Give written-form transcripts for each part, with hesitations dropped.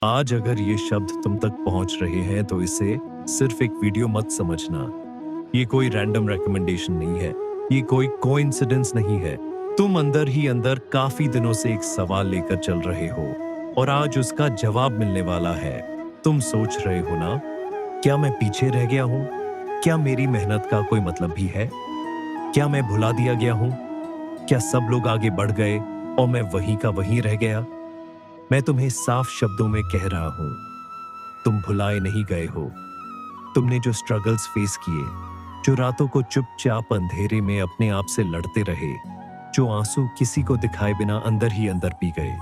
आज अगर ये शब्द तुम तक पहुंच रहे हैं तो इसे सिर्फ एक वीडियो मत समझना। ये कोई रैंडम रिकमेंडेशन नहीं है, ये कोई कोइंसिडेंस नहीं है। तुम अंदर ही अंदर काफी दिनों से एक सवाल लेकर चल रहे हो और आज उसका जवाब मिलने वाला है। तुम सोच रहे हो ना, क्या मैं पीछे रह गया हूं? क्या मेरी मेहनत का कोई मतलब भी है? क्या मैं भुला दिया गया हूं? क्या सब लोग आगे बढ़ गए और मैं वहीं का वहीं रह गया? मैं तुम्हें साफ शब्दों में कह रहा हूं, तुम भुलाए नहीं गए हो। तुमने जो स्ट्रगल्स फेस किए, जो रातों को चुपचाप अंधेरे में अपने आप से लड़ते रहे, जो आंसू किसी को दिखाए बिना अंदर ही अंदर पी गए,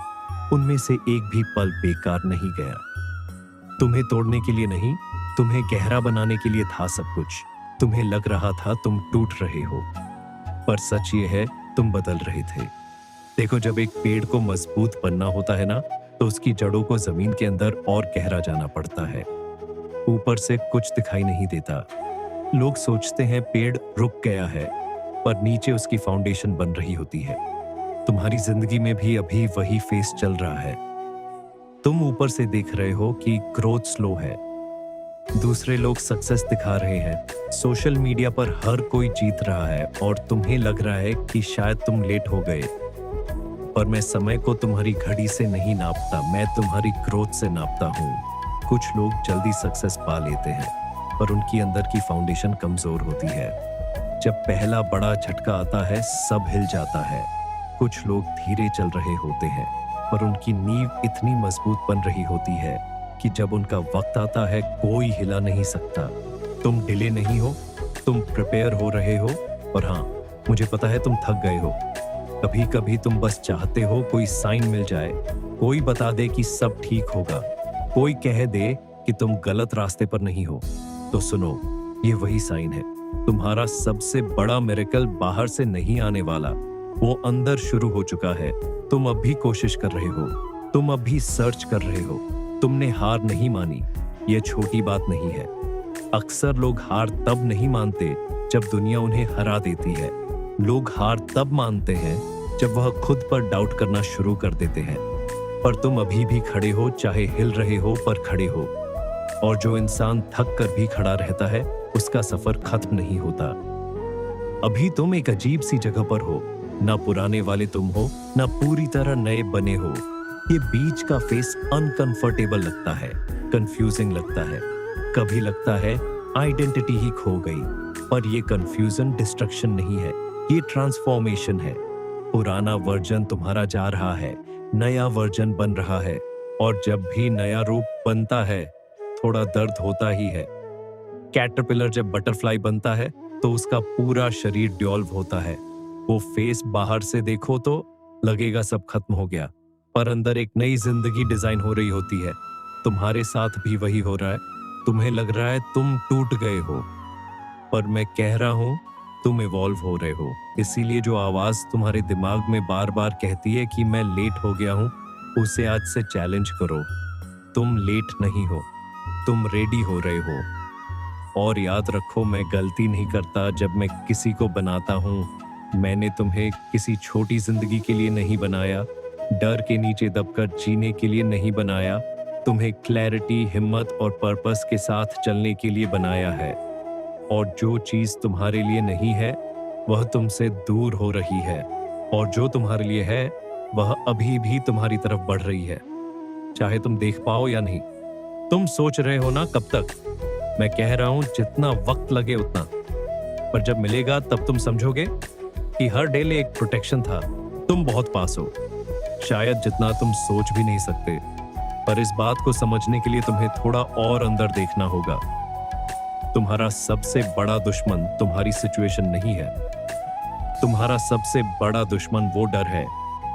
उनमें से एक भी पल बेकार नहीं गया। तुम्हें तोड़ने के लिए नहीं, तुम्हें गहरा बनाने के लिए था सब कुछ। तुम्हें लग रहा था तुम टूट रहे हो, पर सच ये है तुम बदल रहे थे। देखो, जब एक पेड़ को मजबूत बनना होता है ना, तो उसकी जड़ों को जमीन के अंदर और गहरा जाना पड़ता है। ऊपर से कुछ दिखाई नहीं देता। लोग सोचते हैं पेड़ रुक गया है, पर नीचे उसकी फाउंडेशन बन रही होती है। तुम्हारी जिंदगी में भी अभी वही फेस चल रहा है। तुम ऊपर से देख रहे हो कि ग्रोथ स्लो है, दूसरे लोग सक्सेस दिखा रहे हैं, सोशल मीडिया पर हर कोई जीत रहा है और तुम्हें लग रहा है कि शायद तुम लेट हो गए। पर मैं समय को तुम्हारी घड़ी से नहीं नापता, मैं तुम्हारी ग्रोथ से नापता हूँ। कुछ लोग जल्दी सक्सेस पा लेते हैं, पर उनकी अंदर की फाउंडेशन कमजोर होती है। जब पहला बड़ा झटका आता है, सब हिल जाता है। कुछ लोग धीरे चल रहे होते हैं, पर उनकी नींव इतनी मजबूत बन रही होती है कि जब उनका वक्त आता है, कोई हिला नहीं सकता। तुम डिले नहीं हो, तुम प्रिपेयर हो रहे हो। और हाँ, मुझे पता है तुम थक गए हो। कभी कभी तुम बस चाहते हो कोई साइन मिल जाए, कोई बता दे कि सब ठीक होगा, कोई कह दे कि तुम गलत रास्ते पर नहीं हो। तो सुनो, ये वही साइन है। तुम्हारा सबसे बड़ा मिरेकल बाहर से नहीं आने वाला, वो अंदर शुरू हो चुका है। तुम अब भी कोशिश कर रहे हो, तुम अब भी सर्च कर रहे हो। तुमने हार नहीं मानी, ये छोटी बात नहीं है। अक्सर लोग हार तब नहीं मानते जब दुनिया उन्हें हरा देती है। लोग हार तब मानते हैं जब वह खुद पर डाउट करना शुरू कर देते हैं। पर तुम अभी भी खड़े हो, चाहे हिल रहे हो पर खड़े हो। और जो इंसान थक कर भी खड़ा रहता है, उसका सफर खत्म नहीं होता। अभी तुम एक अजीब सी जगह पर हो, ना पुराने वाले तुम हो, ना पूरी तरह नए बने हो। ये बीच का फेस अनकंफर्टेबल लगता है, कंफ्यूजिंग लगता है, कभी लगता है आइडेंटिटी ही खो गई। पर ये कंफ्यूजन डिस्ट्रक्शन नहीं है, ये ट्रांसफॉर्मेशन है। पुराना वर्जन तुम्हारा जा रहा है, नया वर्जन बन रहा है। और जब भी नया रूप बनता है, थोड़ा दर्द होता ही है। कैटरपिलर जब बटरफ्लाई बनता है, तो उसका पूरा शरीर डिसॉल्व होता है। वो फेस बाहर से देखो तो लगेगा सब खत्म हो गया, पर अंदर एक नई जिंदगी डिजाइन हो रही होती है। तुम्हारे साथ भी वही हो रहा है। तुम्हें लग रहा है तुम टूट गए हो, पर मैं कह रहा हूं तुम इवॉल्व हो रहे हो। इसीलिए जो आवाज तुम्हारे दिमाग में बार बार कहती है कि मैं लेट हो गया हूं, उसे आज से चैलेंज करो। तुम लेट नहीं हो, तुम रेडी हो रहे हो। और याद रखो, मैं गलती नहीं करता जब मैं किसी को बनाता हूं। मैंने तुम्हें किसी छोटी जिंदगी के लिए नहीं बनाया, डर के नीचे दबकर जीने के लिए नहीं बनाया। तुम्हें क्लैरिटी, हिम्मत और पर्पस के साथ चलने के लिए बनाया है। और जो चीज तुम्हारे लिए नहीं है, वह तुमसे दूर हो रही है। और जो तुम्हारे लिए है, वह अभी भी तुम्हारी तरफ बढ़ रही है, चाहे तुम देख पाओ या नहीं। तुम सोच रहे हो ना कब तक? मैं कह रहा हूं जितना वक्त लगे उतना। पर जब मिलेगा तब तुम समझोगे कि हर डेले एक प्रोटेक्शन था। तुम बहुत पास हो, शायद जितना तुम सोच भी नहीं सकते। पर इस बात को समझने के लिए तुम्हें थोड़ा और अंदर देखना होगा। तुम्हारा सबसे बड़ा दुश्मन तुम्हारी सिचुएशन नहीं है। तुम्हारा सबसे बड़ा दुश्मन वो डर है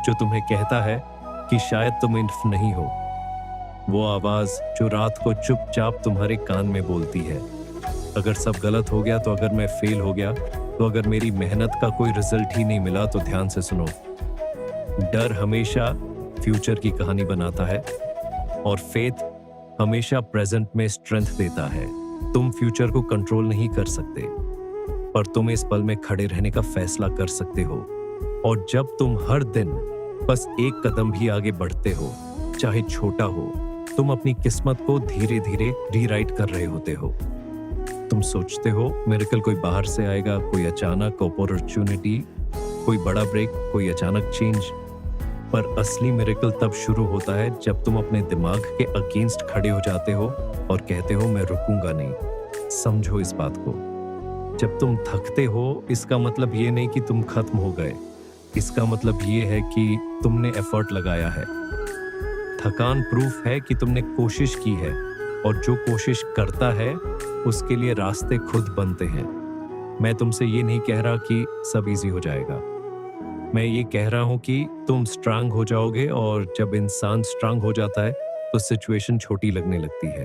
जो तुम्हें कहता है कि शायद तुम इनफ नहीं हो। वो आवाज जो रात को चुपचाप तुम्हारे कान में बोलती है, अगर सब गलत हो गया तो, अगर मैं फेल हो गया तो, अगर मेरी मेहनत का कोई रिजल्ट ही नहीं मिला तो। ध्यान से सुनो, डर हमेशा फ्यूचर की कहानी बनाता है और फेथ हमेशा प्रेजेंट में स्ट्रेंथ देता है। तुम फ्यूचर को कंट्रोल नहीं कर सकते, पर तुम इस पल में खड़े रहने का फैसला कर सकते हो। और जब तुम हर दिन बस एक कदम भी आगे बढ़ते हो, चाहे छोटा हो, तुम अपनी किस्मत को धीरे धीरे रीराइट कर रहे होते हो। तुम सोचते हो मिरेकल कोई बाहर से आएगा, कोई अचानक अपॉर्चुनिटी, कोई बड़ा ब्रेक, कोई अचानक चेंज। पर असली मिरेकल तब शुरू होता है जब तुम अपने दिमाग के अगेंस्ट खड़े हो जाते हो और कहते हो मैं रुकूंगा नहीं। समझो इस बात को। जब तुम थकते हो इसका मतलब ये नहीं कि तुम खत्म हो गए, इसका मतलब ये है कि तुमने एफर्ट लगाया है। थकान प्रूफ है कि तुमने कोशिश की है, और जो कोशिश करता है उसके लिए रास्ते खुद बनते हैं। मैं तुमसे ये नहीं कह रहा कि सब इजी हो जाएगा, मैं ये कह रहा हूं कि तुम स्ट्रांग हो जाओगे, और जब इंसान स्ट्रांग हो जाता है तो सिचुएशन छोटी लगने लगती है।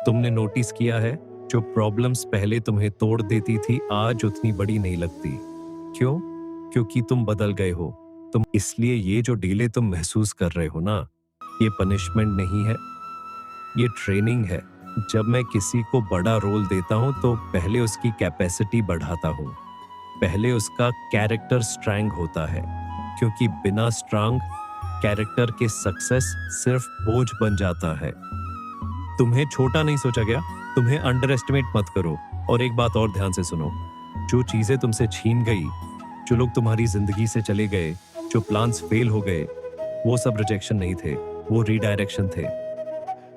तुमने नोटिस किया है जो प्रॉब्लम्स पहले तुम्हें तोड़ देती थी आज उतनी बड़ी नहीं लगती। क्यों? क्योंकि तुम बदल गए हो। तुम इसलिए ये जो डीले तुम महसूस कर रहे हो ना, ये पनिशमेंट नहीं है, ये ट्रेनिंग है। जब मैं किसी को बड़ा रोल देता हूं तो पहले उसकी कैपेसिटी बढ़ाता हूं, पहले उसका कैरेक्टर स्ट्रांग होता है, क्योंकि बिना स्ट्रांग कैरेक्टर के सक्सेस सिर्फ बोझ बन जाता है। तुम्हें छोटा नहीं सोचा गया, तुम्हें अंडर एस्टिमेट मत करो। और एक बात और ध्यान से सुनो, जो चीजें तुमसे छीन गई, जो लोग तुम्हारी जिंदगी से चले गए, जो प्लान्स फेल हो गए, वो सब रिजेक्शन नहीं थे, वो रीडायरेक्शन थे।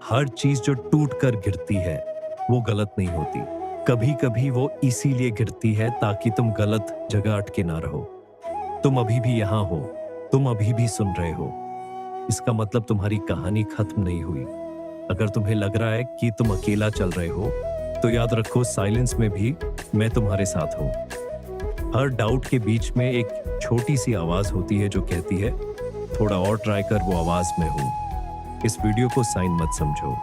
हर चीज जो टूट कर गिरती है वो गलत नहीं होती, कभी कभी वो इसीलिए गिरती है ताकि तुम गलत जगह अटके ना रहो। तुम अभी भी यहाँ हो, तुम अभी भी सुन रहे हो, इसका मतलब तुम्हारी कहानी खत्म नहीं हुई। अगर तुम्हें लग रहा है कि तुम अकेला चल रहे हो तो याद रखो साइलेंस में भी मैं तुम्हारे साथ हूँ। हर डाउट के बीच में एक छोटी सी आवाज होती है जो कहती है थोड़ा और ट्राई कर, वो आवाज में हूँ। इस वीडियो को साइन मत समझो,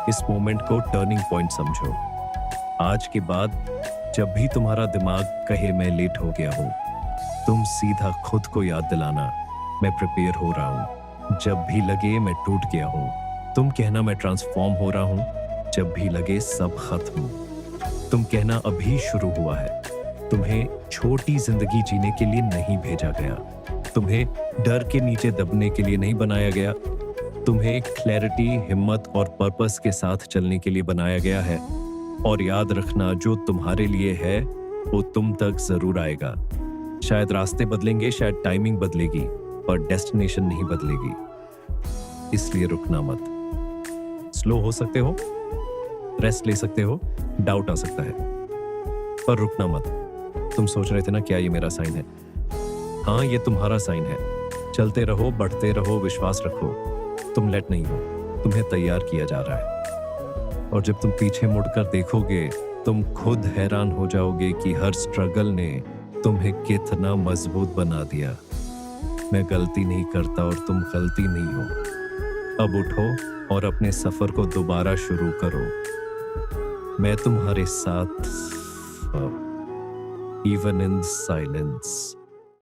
इस मोमेंट को टर्निंग पॉइंट समझो। आज के बाद जब भी तुम्हारा दिमाग कहे मैं लेट हो गया हूँ, तुम सीधा खुद को याद दिलाना मैं प्रिपेयर हो रहा हूँ। जब भी लगे मैं टूट गया हूँ, तुम कहना मैं ट्रांसफॉर्म हो रहा हूँ। जब भी लगे सब खत्म, तुम कहना अभी शुरू हुआ है। तुम्हें छोटी जिंदगी जीने के लिए नहीं भेजा गया, तुम्हें डर के नीचे दबने के लिए नहीं बनाया गया, तुम्हें क्लैरिटी, हिम्मत और पर्पस के साथ चलने के लिए बनाया गया है। और याद रखना जो तुम्हारे लिए है वो तुम तक जरूर आएगा। शायद रास्ते बदलेंगे, शायद टाइमिंग बदलेगी, पर डेस्टिनेशन नहीं बदलेगी। इसलिए रुकना मत। स्लो हो सकते हो, रेस्ट ले सकते हो, डाउट आ सकता है, पर रुकना मत। तुम सोच रहे थे ना क्या ये मेरा साइन है? हाँ, ये तुम्हारा साइन है। चलते रहो, बढ़ते रहो, विश्वास रखो, तुम लेट नहीं हो, तुम्हें तैयार किया जा रहा है। और जब तुम पीछे मुड़कर देखोगे तुम खुद हैरान हो जाओगे कि हर स्ट्रगल ने तुम्हें कितना मजबूत बना दिया। मैं गलती नहीं करता और तुम गलती नहीं हो। अब उठो और अपने सफर को दोबारा शुरू करो। मैं तुम्हारे साथ, इवन इन साइलेंस।